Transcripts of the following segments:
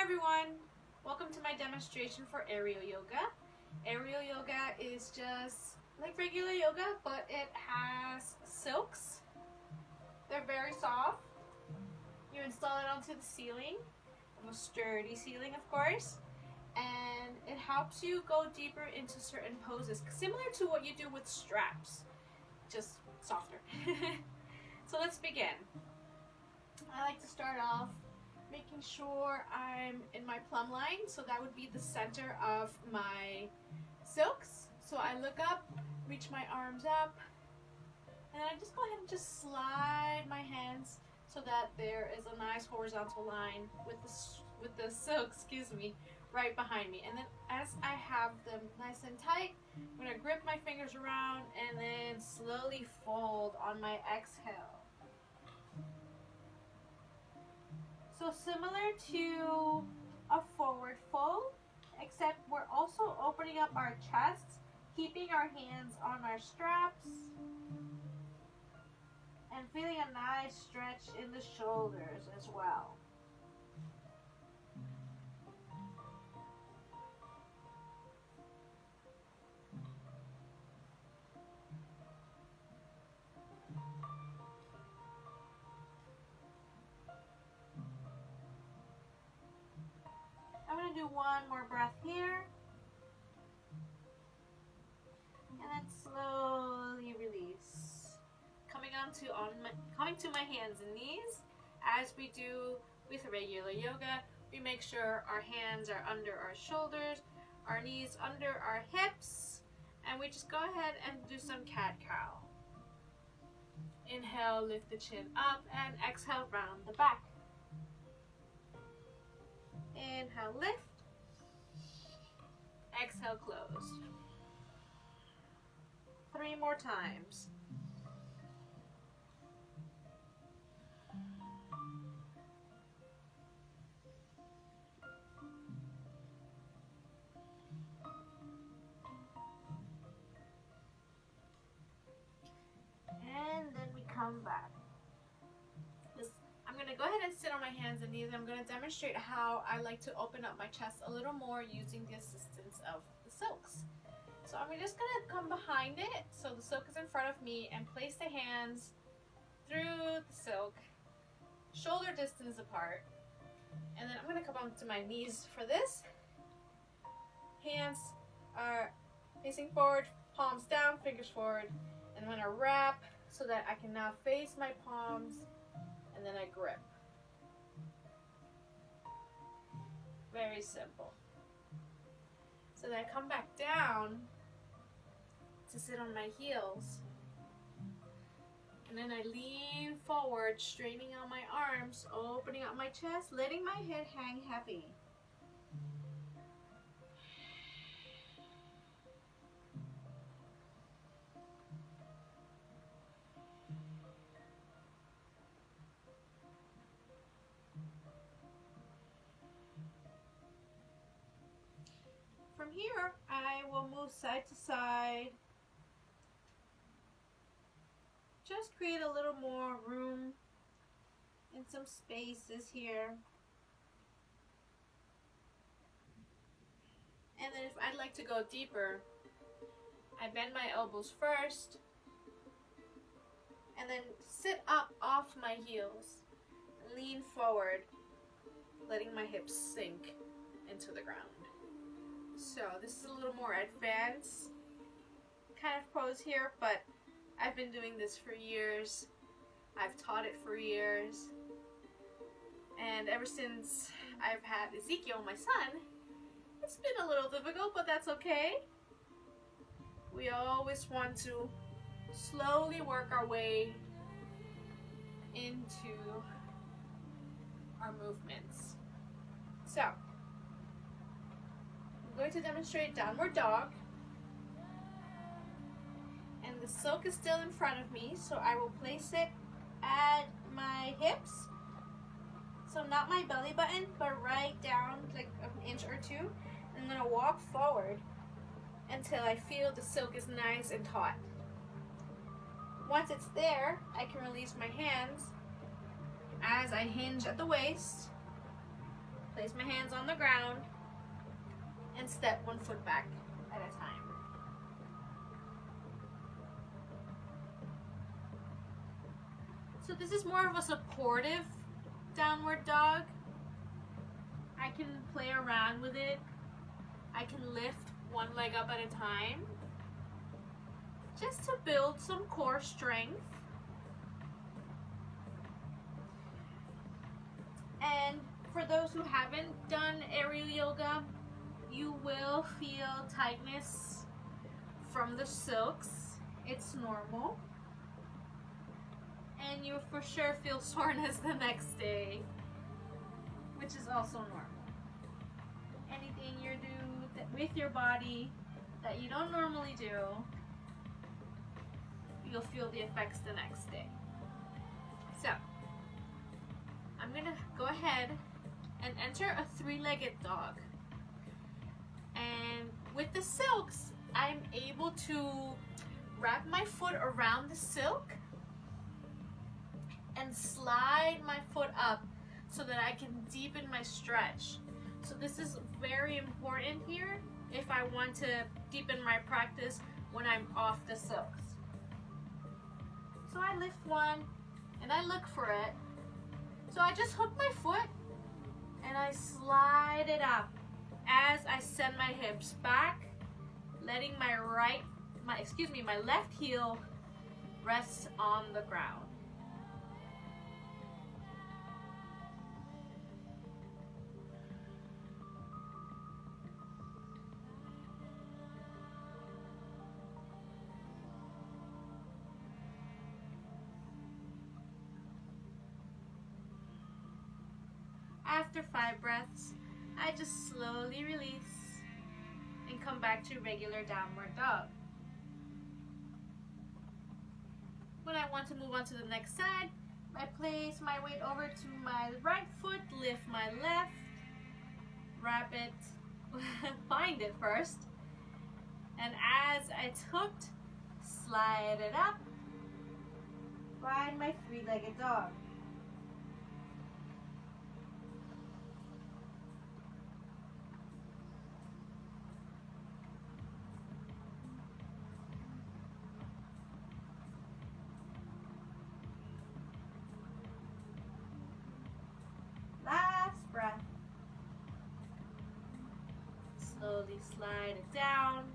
Hi everyone! Welcome to my demonstration for aerial yoga. Aerial yoga is just like regular yoga, but it has silks. They're very soft. You install it onto the ceiling, a sturdy ceiling of course, and it helps you go deeper into certain poses, similar to what you do with straps, just softer. So let's begin. I like to start off making sure I'm in my plumb line, so that would be the center of my silks. So I look up, reach my arms up, and I just go ahead and just slide my hands so that there is a nice horizontal line with the silk, right behind me. And then as I have them nice and tight, I'm going to grip my fingers around and then slowly fold on my exhale. So similar to a forward fold, except we're also opening up our chests, keeping our hands on our straps, and feeling a nice stretch in the shoulders as well. I'm going to do one more breath here, and then slowly release. Coming to my hands and knees, as we do with regular yoga. We make sure our hands are under our shoulders, our knees under our hips, and we just go ahead and do some cat-cow. Inhale, lift the chin up, and exhale, round the back. Inhale, lift. Exhale, close. 3 more times. And then we come back. I'm going to go ahead and sit on my hands and knees. I'm going to demonstrate how I like to open up my chest a little more using the assistance of the silks. So I'm just going to come behind it, so the silk is in front of me, and place the hands through the silk, shoulder distance apart. And then I'm going to come onto my knees for this. Hands are facing forward, palms down, fingers forward. And I'm going to wrap so that I can now face my palms, and then I grip. Very simple. So then I come back down to sit on my heels. And then I lean forward, straightening out my arms, opening up my chest, letting my head hang heavy. From here, I will move side to side. Just create a little more room and some spaces here. And then if I'd like to go deeper, I bend my elbows first and then sit up off my heels, lean forward, letting my hips sink into the ground. So this is a little more advanced kind of pose here, but I've been doing this for years. I've taught it for years. And ever since I've had Ezekiel, my son, it's been a little difficult, but that's okay. We always want to slowly work our way into our movements. So, I'm going to demonstrate downward dog. And the silk is still in front of me, so I will place it at my hips. So not my belly button, but right down like an inch or two. I'm going to walk forward until I feel the silk is nice and taut. Once it's there, I can release my hands as I hinge at the waist Place my hands on the ground and step one foot back at a time. So this is more of a supportive downward dog. I can play around with it. I can lift one leg up at a time just to build some core strength. And for those who haven't done aerial yoga, you will feel tightness from the silks. It's normal. And you'll for sure feel soreness the next day, which is also normal. Anything you do with your body that you don't normally do, you'll feel the effects the next day. So, I'm gonna go ahead and enter a three-legged dog. And with the silks, I'm able to wrap my foot around the silk and slide my foot up so that I can deepen my stretch. So this is very important here if I want to deepen my practice when I'm off the silks. So I lift one and I look for it. So I just hook my foot and I slide it up as I send my hips back, letting my left heel rest on the ground. After 5 breaths, I just slowly release and come back to regular downward dog. When I want to move on to the next side, I place my weight over to my right foot, lift my left, wrap it, find it first, and as it's hooked, slide it up, find my three-legged dog. Breath. Slowly slide it down.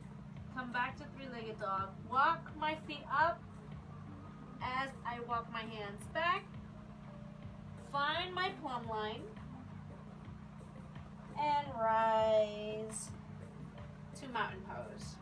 Come back to three-legged dog. Walk my feet up as I walk my hands back. Find my plumb line and rise to mountain pose.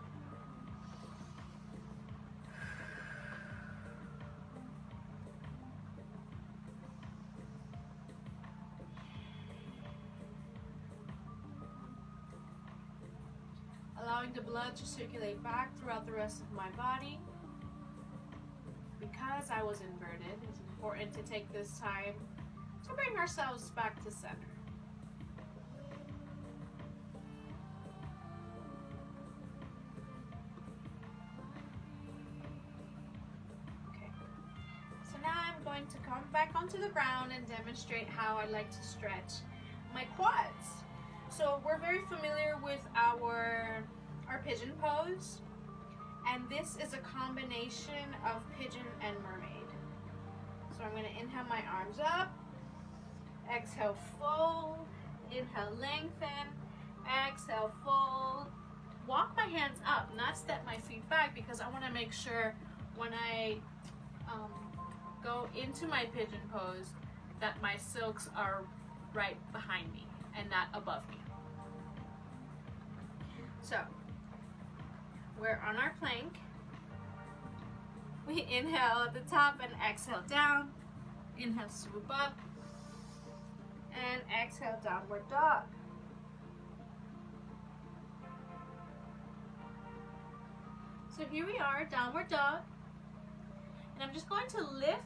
Allowing the blood to circulate back throughout the rest of my body. Because I was inverted, it's important to take this time to bring ourselves back to center. Okay. So now I'm going to come back onto the ground and demonstrate how I like to stretch my quads. So we're very familiar with our pigeon pose, and this is a combination of pigeon and mermaid. So I'm going to inhale my arms up, exhale fold, inhale lengthen, exhale fold, walk my hands up, not step my feet back, because I want to make sure when I go into my pigeon pose that my silks are right behind me and not above me. So, we're on our plank. We inhale at the top and exhale down. Inhale, swoop up. And exhale, downward dog. So here we are, downward dog. And I'm just going to lift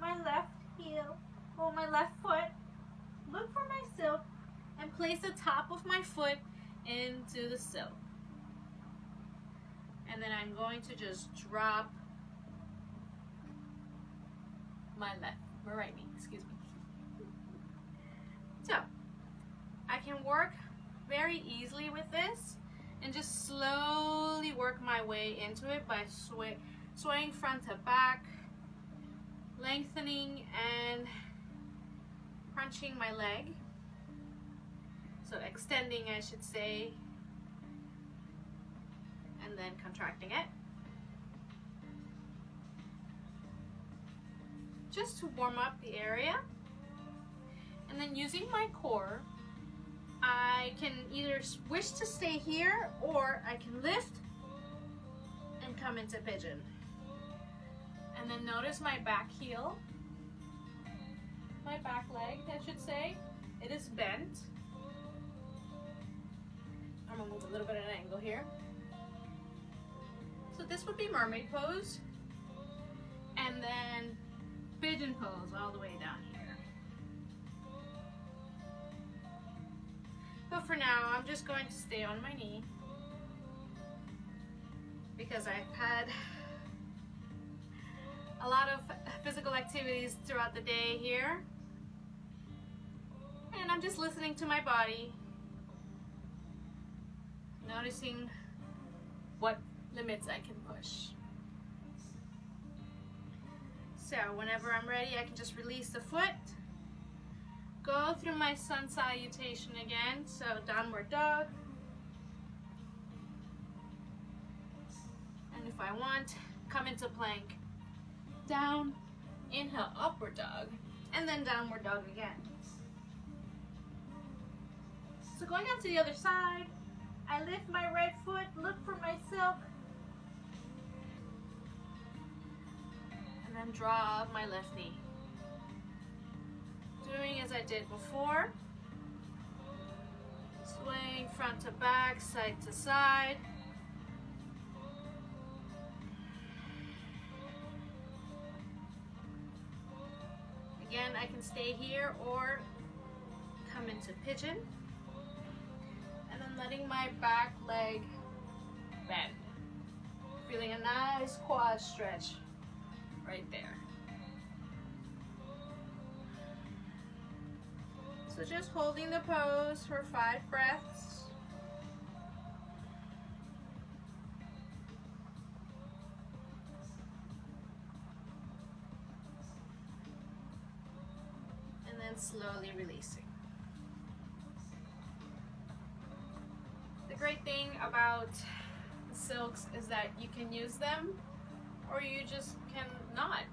my left heel, or my left foot, look for my silk, and place the top of my foot into the silk. And then I'm going to just drop my right knee, excuse me. So, can work very easily with this and just slowly work my way into it by swaying front to back, lengthening and crunching my leg. So extending, I should say, and then contracting it. Just to warm up the area. And then using my core, I can either wish to stay here or I can lift and come into pigeon. And then notice my back heel, my back leg, I should say, it is bent. I'm gonna move a little bit at an angle here. So this would be mermaid pose, and then pigeon pose all the way down here. But for now, I'm just going to stay on my knee because I've had a lot of physical activities throughout the day here, and I'm just listening to my body, noticing what limits I can push. So whenever I'm ready, I can just release the foot, go through my sun salutation again, so downward dog, and if I want, come into plank, down, inhale, upward dog, and then downward dog again. So going out to the other side, I lift my right foot, look for my silk, and then draw up my left knee. Doing as I did before, swaying front to back, side to side. Again, I can stay here or come into pigeon. And then letting my back leg bend. Feeling a nice quad stretch right there. So just holding the pose for 5 breaths. And then slowly releasing. The great thing about silks is that you can use them or you just cannot.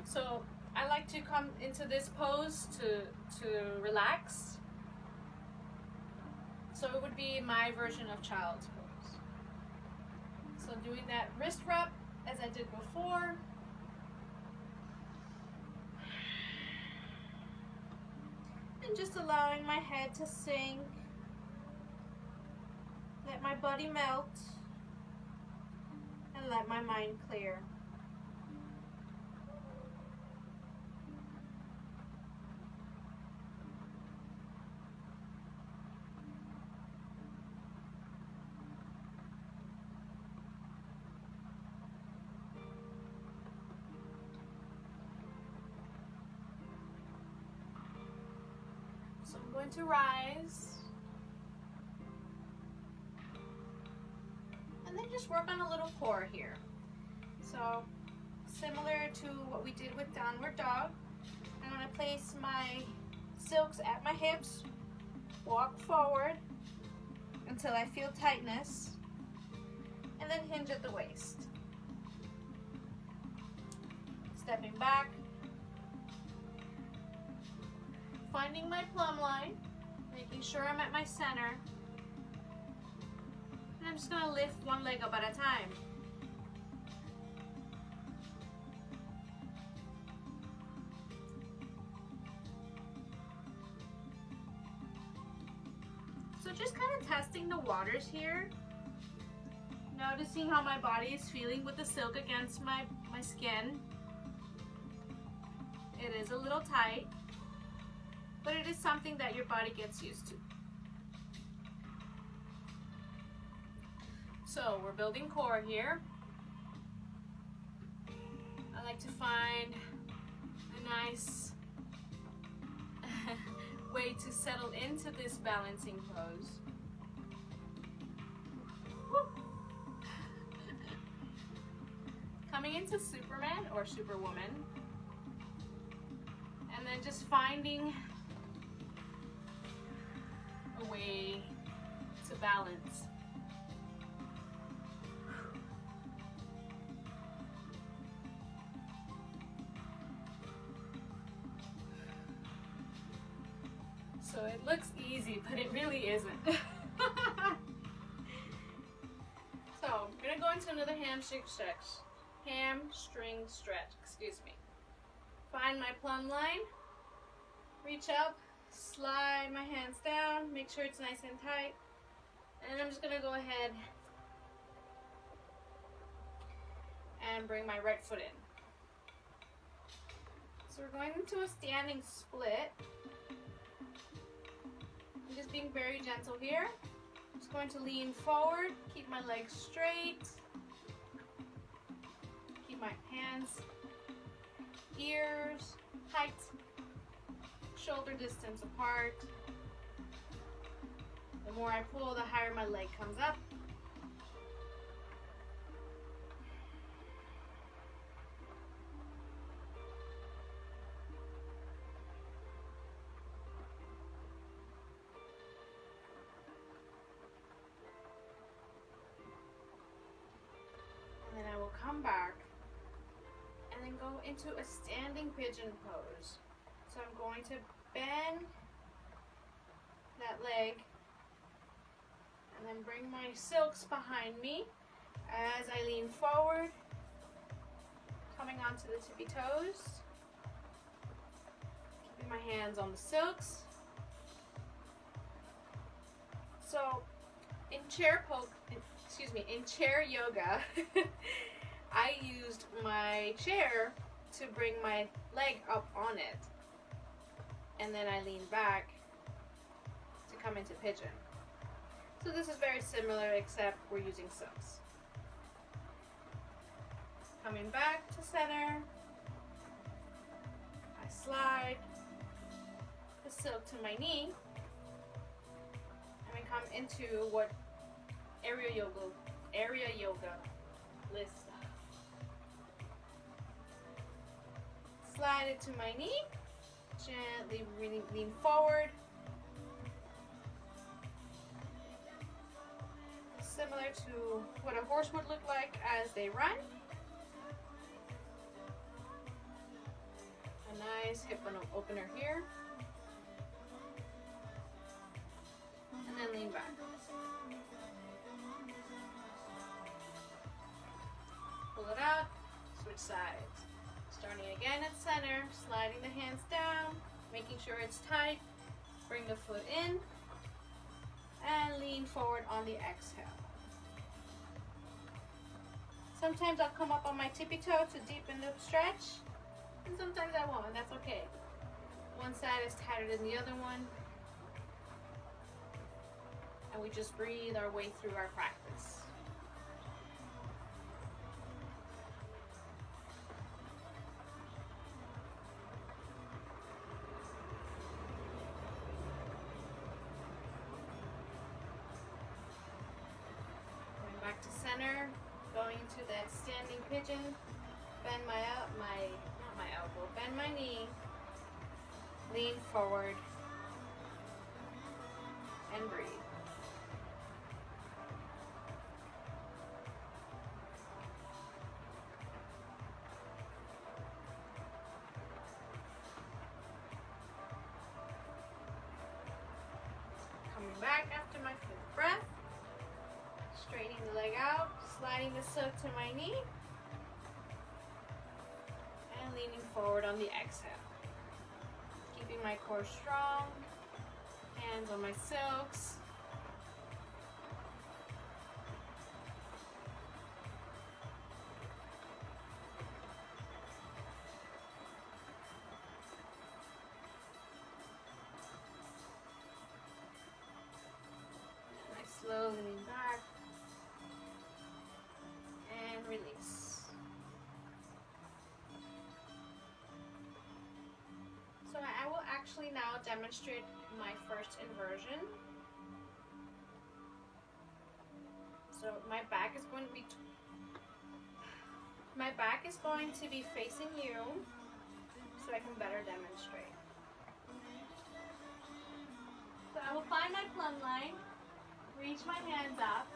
So I like to come into this pose to relax. So it would be my version of child's pose. So doing that wrist rub as I did before. And just allowing my head to sink. Let my body melt. And let my mind clear. So I'm going to rise. And then just work on a little core here. So similar to what we did with downward dog, I'm going to place my silks at my hips, walk forward until I feel tightness, and then hinge at the waist. Stepping back, finding my plumb line, making sure I'm at my center. And I'm just going to lift one leg up at a time. So just kind of testing the waters here. Noticing how my body is feeling with the silk against my skin. It is a little tight, but it is something that your body gets used to. So we're building core here. I like to find a nice way to settle into this balancing pose. Woo. Coming into Superman or Superwoman, and then just finding a way to balance. So it looks easy, but it really isn't. So I'm gonna go into another hamstring stretch, excuse me. Find my plumb line, reach up, slide my hands down, make sure it's nice and tight, and I'm just gonna go ahead and bring my right foot in. So we're going into a standing split. I'm just being very gentle here. Just going to lean forward, keep my legs straight, keep my hands, ears tight, shoulder distance apart. The more I pull, the higher my leg comes up. And then I will come back and then go into a standing pigeon pose. So I'm going to bend that leg and then bring my silks behind me as I lean forward, coming onto the tippy toes, keeping my hands on the silks. So in chair yoga, I used my chair to bring my leg up on it, and then I lean back to come into pigeon. So this is very similar, except we're using silks. Coming back to center, I slide the silk to my knee, and we come into what area yoga list. Slide it to my knee, gently lean forward. Similar to what a horse would look like as they run. A nice hip opener here. And then lean back. Pull it out, switch sides. Starting again at center, sliding the hands down, making sure it's tight. Bring the foot in and lean forward on the exhale. Sometimes I'll come up on my tippy toe to deepen the stretch, and sometimes I won't, and that's okay. One side is tighter than the other one, and we just breathe our way through our practice. Back to center, going into that standing pigeon, bend bend my knee, lean forward, and breathe. Coming back after my fifth breath. Straightening the leg out, sliding the silk to my knee, and leaning forward on the exhale. Keeping my core strong, hands on my silks. And I slowly lean back. Release. So I will actually now demonstrate my first inversion. So my back is going to be facing you, so I can better demonstrate. So I will find my plumb line, reach my hands up,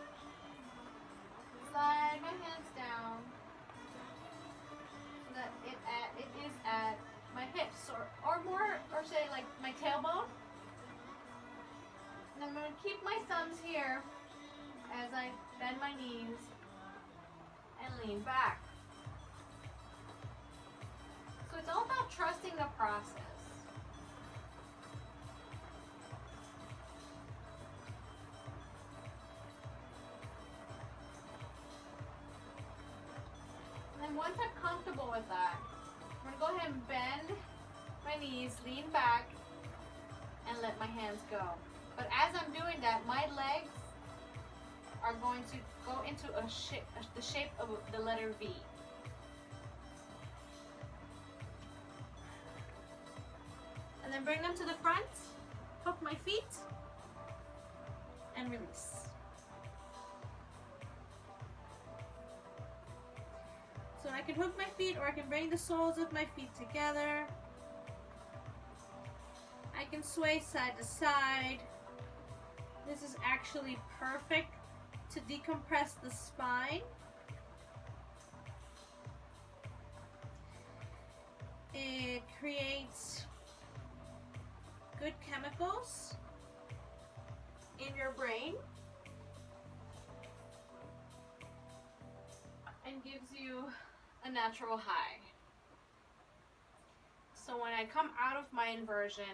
slide my hands down, so that it is at my hips, or more, or say like my tailbone. And I'm going to keep my thumbs here as I bend my knees and lean back. So it's all about trusting the process. And then once I'm comfortable with that, I'm going to go ahead and bend my knees, lean back, and let my hands go. But as I'm doing that, my legs are going to go into the shape of the letter V. And then bring them to the front, hook my feet, and release. So I can hook my feet, or I can bring the soles of my feet together. I can sway side to side. This is actually perfect to decompress the spine. It creates good chemicals in your brain and gives you a natural high. So when I come out of my inversion,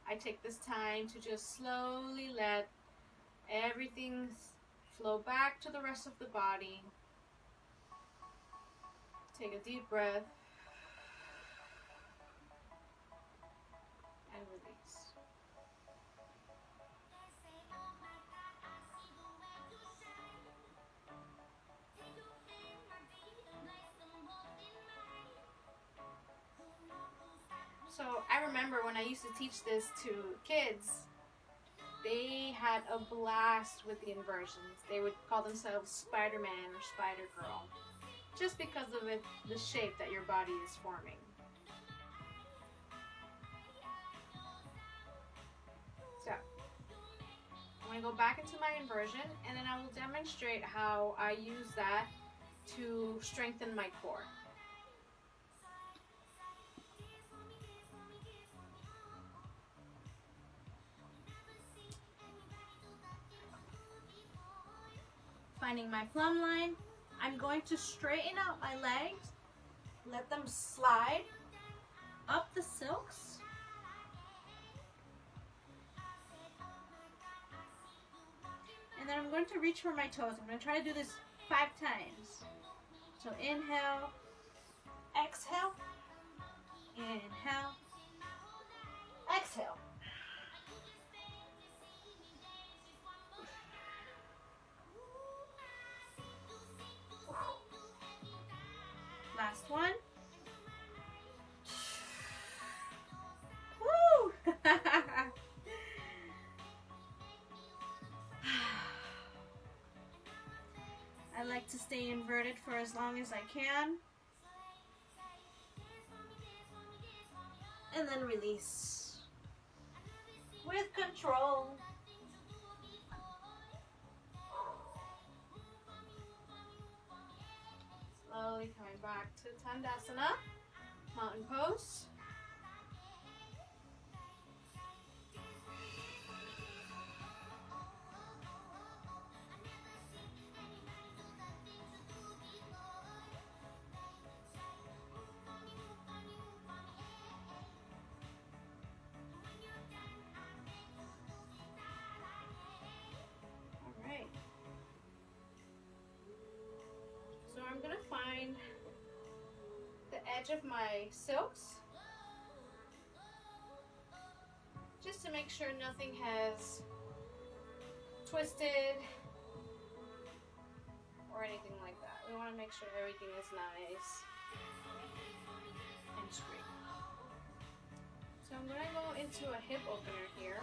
I take this time to just slowly let everything flow back to the rest of the body. Take a deep breath and release. So I remember when I used to teach this to kids, they had a blast with the inversions. They would call themselves Spider-Man or Spider-Girl, just because of the shape that your body is forming. So I'm going to go back into my inversion, and then I will demonstrate how I use that to strengthen my core. Finding my plumb line, I'm going to straighten out my legs, let them slide up the silks. And then I'm going to reach for my toes. I'm going to try to do this 5 times. So inhale, exhale, inhale, exhale. Last one. Woo! I like to stay inverted for as long as I can. And then release. With control. Slowly coming back to Tandasana, mountain pose. All right. So I'm going to find the edge of my silks, just to make sure nothing has twisted or anything like that. We want to make sure everything is nice and straight. So I'm going to go into a hip opener here.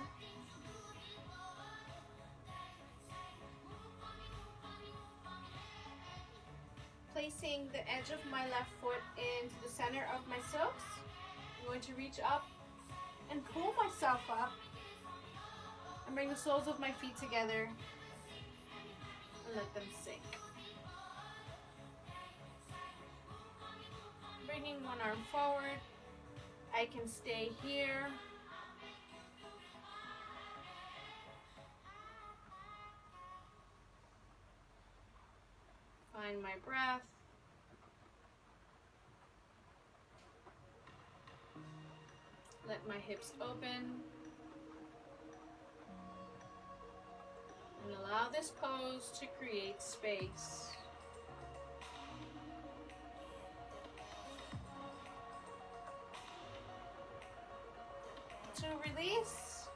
Placing the edge of my left foot into the center of my silks. I'm going to reach up and pull myself up and bring the soles of my feet together and let them sink. Bringing one arm forward, I can stay here. Find my breath. Let my hips open. And allow this pose to create space. To release,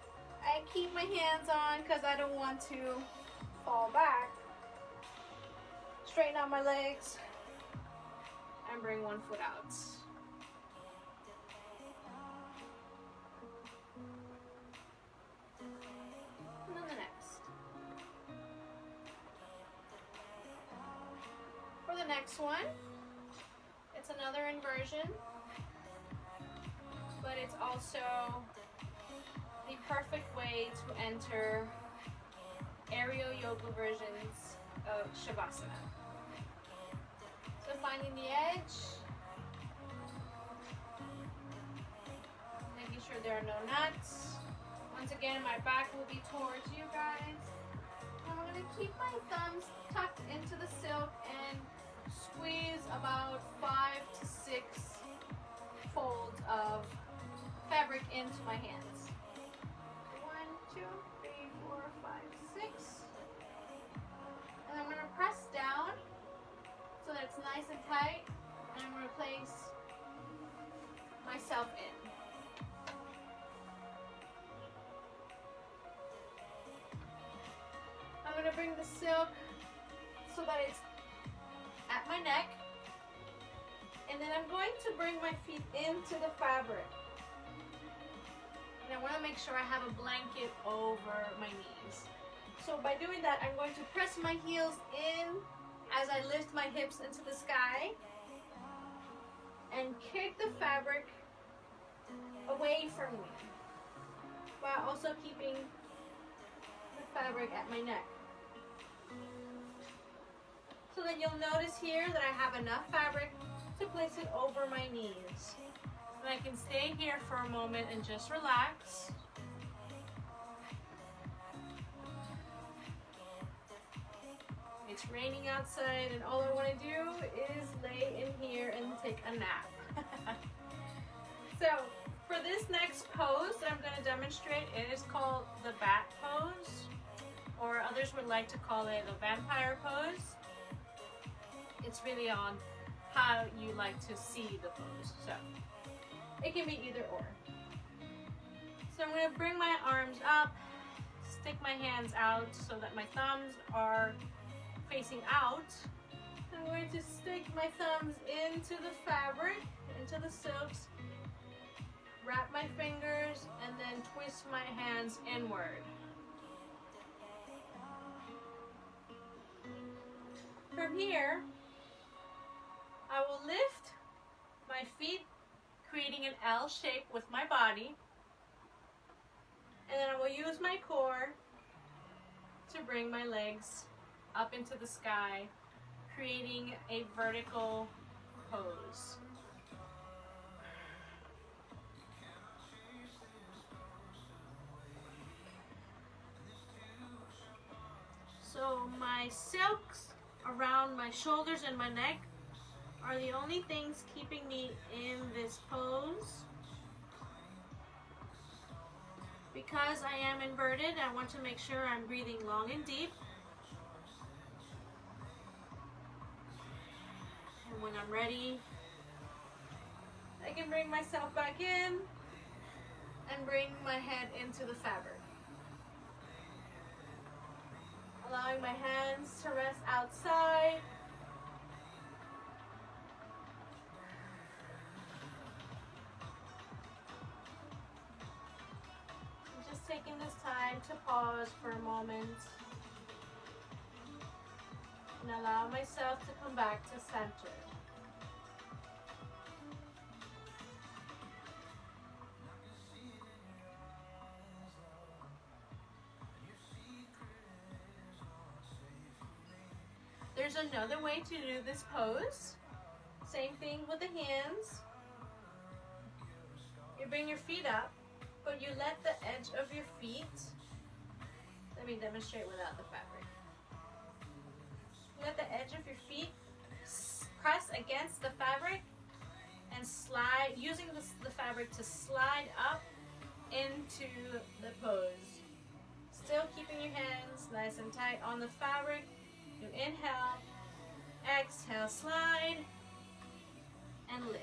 I keep my hands on because I don't want to fall back. Straighten out my legs and bring one foot out. And then the next. For the next one, it's another inversion, but it's also the perfect way to enter aerial yoga versions of Savasana. So finding the edge, making sure there are no knots. Once again, my back will be towards you guys. I'm going to keep my thumbs tucked into the silk and squeeze about 5 to 6 folds of fabric into my hands. 1, 2, 3, 4, 5, 6. And I'm going to press down so that it's nice and tight. And I'm going to place myself in. I'm going to bring the silk so that it's at my neck. And then I'm going to bring my feet into the fabric. And I want to make sure I have a blanket over my knees. So by doing that, I'm going to press my heels in as I lift my hips into the sky and kick the fabric away from me while also keeping the fabric at my neck. So then you'll notice here that I have enough fabric to place it over my knees. And I can stay here for a moment and just relax. It's raining outside and all I want to do is lay in here and take a nap. So for this next pose that I'm going to demonstrate, it is called the bat pose, or others would like to call it a vampire pose. It's really on how you like to see the pose. So it can be either or. So I'm going to bring my arms up, stick my hands out so that my thumbs are facing out. I'm going to stick my thumbs into the fabric, into the silks, wrap my fingers, and then twist my hands inward. From here, I will lift my feet, creating an L shape with my body, and then I will use my core to bring my legs up into the sky, creating a vertical pose. So my silks around my shoulders and my neck are the only things keeping me in this pose. Because I am inverted, I want to make sure I'm breathing long and deep. And when I'm ready, I can bring myself back in and bring my head into the fabric. Allowing my hands to rest outside. taking this time to pause for a moment and allow myself to come back to center. There's another way to do this pose. Same thing with the hands. You bring your feet up, but you let the edge of your feet, let me demonstrate without the fabric. Let the edge of your feet press against the fabric and slide, using the fabric to slide up into the pose. Still keeping your hands nice and tight on the fabric. You inhale, exhale, slide, and lift.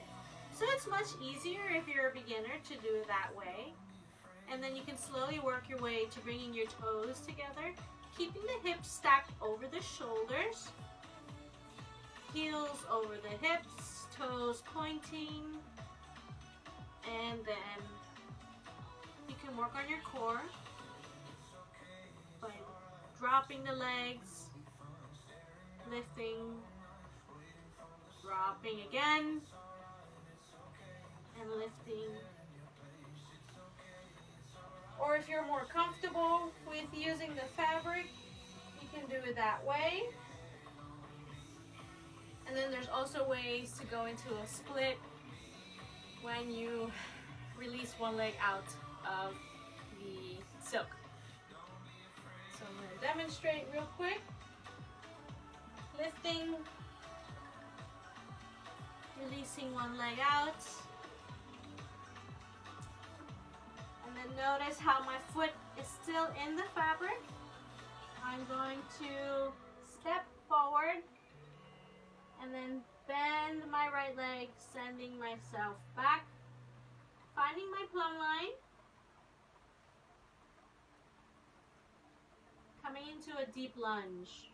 So it's much easier if you're a beginner to do it that way. And then you can slowly work your way to bringing your toes together, keeping the hips stacked over the shoulders, heels over the hips, toes pointing, and then you can work on your core by dropping the legs, lifting, dropping again, and lifting. Or if you're more comfortable with using the fabric, you can do it that way. And then there's also ways to go into a split when you release one leg out of the silk. So I'm going to demonstrate real quick. Lifting, releasing one leg out, and then notice how my foot is still in the fabric. I'm going to step forward and then bend my right leg, sending myself back, finding my plumb line, coming into a deep lunge.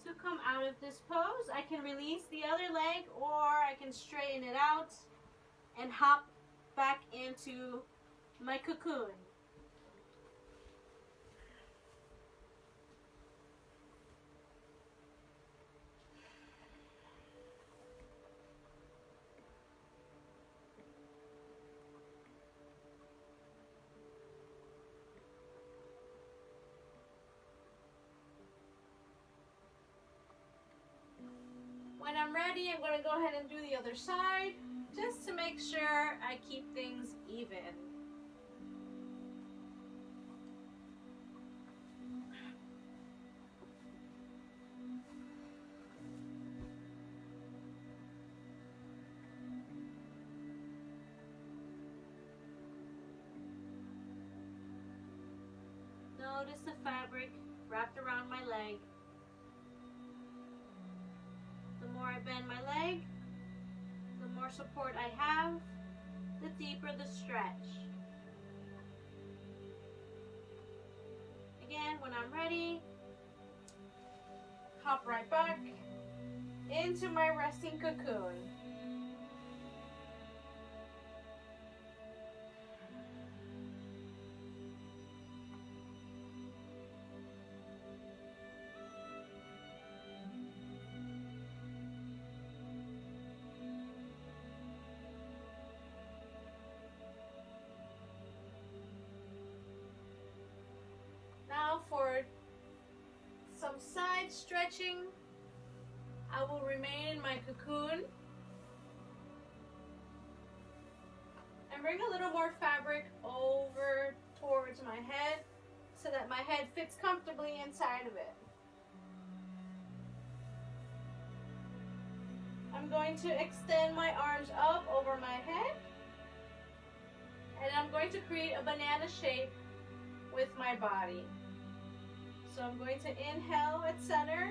To come out of this pose, I can release the other leg, or I can straighten it out and hop back into my cocoon. When I'm ready, I'm going to go ahead and do the other side, just to make sure I keep things even. Notice the fabric wrapped around my leg. The more I bend my leg, the more support I have, the deeper the stretch. Again, when I'm ready, hop right back into my resting cocoon. Now for some side stretching, I will remain in my cocoon and bring a little more fabric over towards my head so that my head fits comfortably inside of it. I'm going to extend my arms up over my head, and I'm going to create a banana shape with my body. So I'm going to inhale at center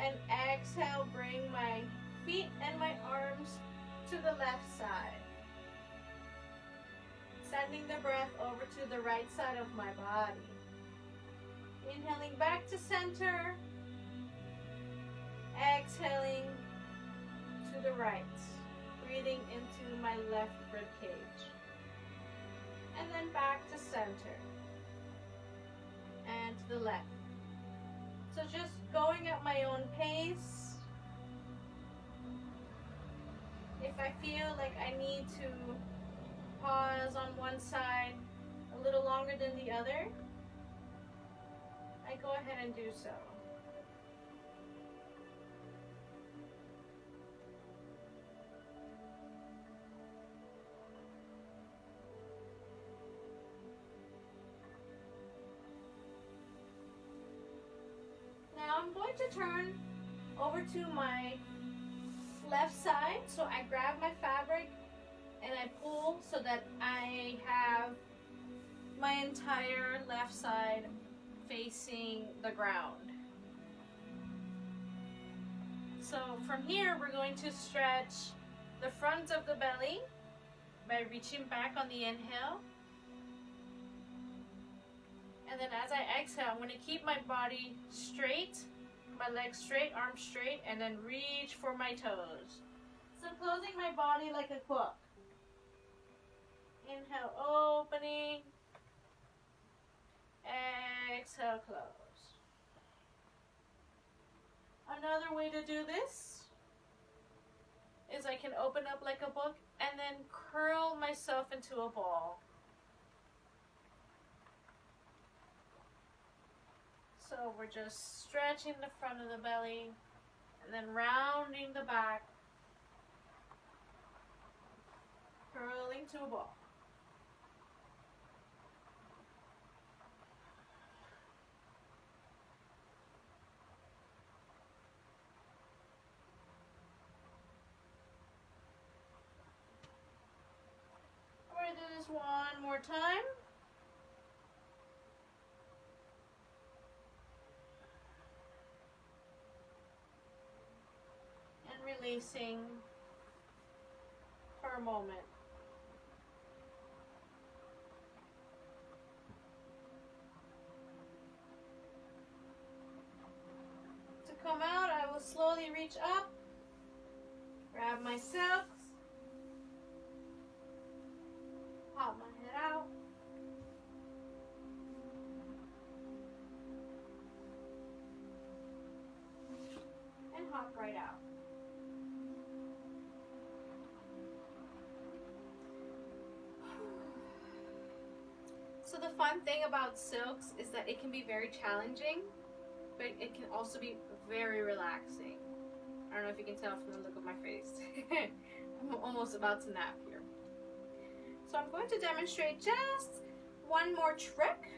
and exhale, bring my feet and my arms to the left side. Sending the breath over to the right side of my body. Inhaling back to center. Exhaling the right, breathing into my left rib cage. And then back to center. And to the left. So just going at my own pace. If I feel like I need to pause on one side a little longer than the other, I go ahead and do so. Now I'm going to turn over to my left side. So I grab my fabric and I pull so that I have my entire left side facing the ground. So from here we're going to stretch the front of the belly by reaching back on the inhale. And then as I exhale, I'm going to keep my body straight, my legs straight, arms straight, and then reach for my toes. So I'm closing my body like a book. Inhale, opening. Exhale, close. Another way to do this is I can open up like a book and then curl myself into a ball. So we're just stretching the front of the belly and then rounding the back, curling to a ball. We're going to do this one more time. Releasing for a moment. To come out, I will slowly reach up, grab my silks, pop my head out, and hop right out. So the fun thing about silks is that it can be very challenging, but it can also be very relaxing. I don't know if you can tell from the look of my face. I'm almost about to nap here. So I'm going to demonstrate just one more trick.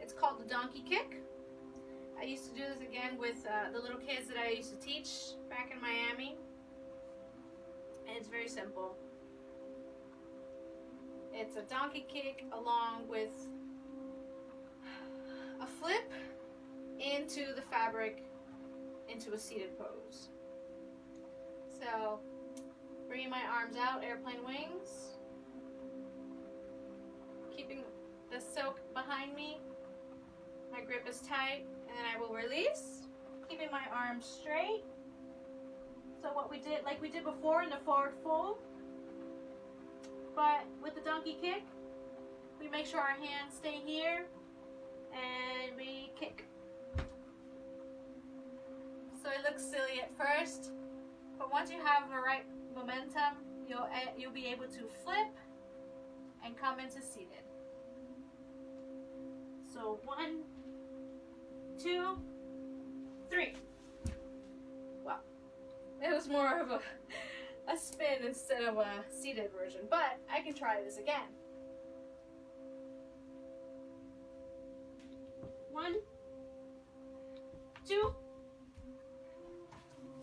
It's called the donkey kick. I used to do this again with the little kids that I used to teach back in Miami. And it's very simple. It's a donkey kick along with a flip into the fabric into a seated pose. So, bringing my arms out, airplane wings, keeping the silk behind me. My grip is tight, and then I will release, keeping my arms straight. So what we did, like we did before in the forward fold, but with the donkey kick, we make sure our hands stay here and we kick. So it looks silly at first, but once you have the right momentum, you'll be able to flip and come into seated. So 1, 2, 3. Wow, it was more of a spin instead of a seated version, but I can try this again. 1, 2,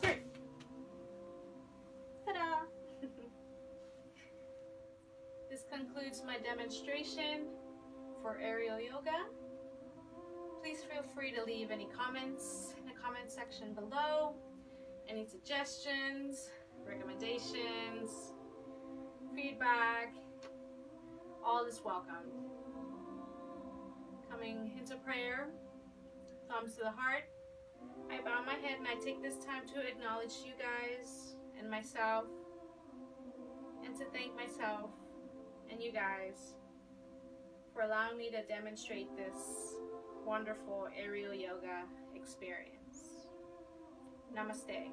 3. Ta-da! This concludes my demonstration for aerial yoga. Please feel free to leave any comments in the comment section below, any suggestions, recommendations, feedback, all is welcome. Coming into prayer, thumbs to the heart, I bow my head and I take this time to acknowledge you guys and myself, and to thank myself and you guys for allowing me to demonstrate this wonderful aerial yoga experience. Namaste.